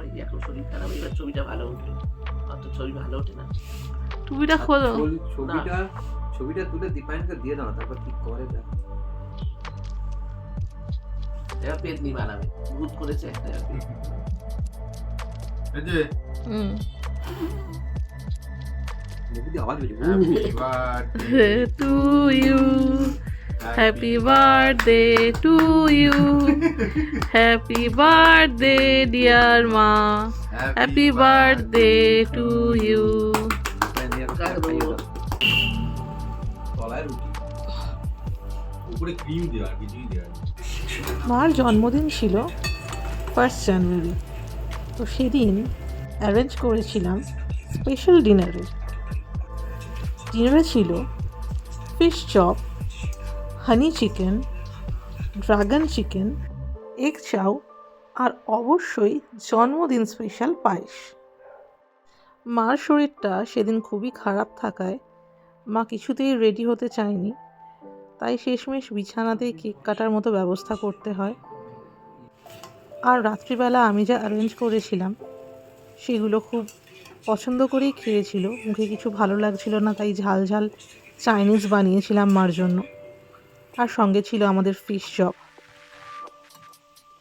সময় এখন শরীর খারাপ, এবার ছবিটা ভালো উঠলো, অত ছবি ভালো ওঠে না। টুপিটা খোলো। ছবিটা তুলে দীপায়নকে দিয়ে দাও, তারপর কি করে দেখ। এবার পেতনি বানাবে, ভূত করেছে একটা। এই যে মুখে আওয়াজ বেরিয়ে happy birthday to you, happy birthday to you, happy birthday dear মা, হ্যাপি বার্থডে টু ইউ। তলায় রুটি, উপরে ক্রিম দেওয়া, আর কিছুই দেওয়া নেই। মার জন্মদিন ছিল 1 জানুয়ারি, তো সেদিন অ্যারেঞ্জ করেছিলাম স্পেশাল ডিনারে ছিল fish chop, honey chicken, dragon chicken, egg chow আর অবশ্যই জন্মদিন স্পেশাল পায়েস। মার শরীরটা সেদিন খুবই খারাপ থাকায় মা কিছুতেই রেডি হতে চায়নি, তাই শেষমেশ বিছানাতেই কেক কাটার মতো ব্যবস্থা করতে হয়। আর রাত্রিবেলা আমি যা অ্যারেঞ্জ করেছিলাম সেগুলো খুব পছন্দ করেই খেয়েছিল, মুখে কিছু ভালো লাগছিল না, তাই ঝাল ঝাল চাইনিজ বানিয়েছিলাম মার জন্য। আর সঙ্গে ছিল আমাদের ফিশ চপ,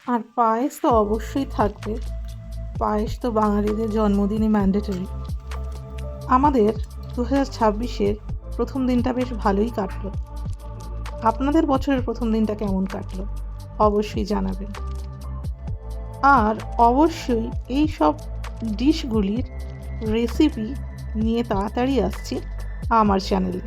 আর পায়েস তো অবশ্যই থাকবে, পায়েস তো বাঙালিদের জন্মদিনে ম্যান্ডেটরি। আমাদের 2026-এর প্রথম দিনটা বেশ ভালোই কাটলো। আপনাদের বছরের প্রথম দিনটা কেমন কাটলো অবশ্যই জানাবেন। আর অবশ্যই এই সব ডিশগুলির রেসিপি নিয়ে তাড়াতাড়ি আসছি আমার চ্যানেলে।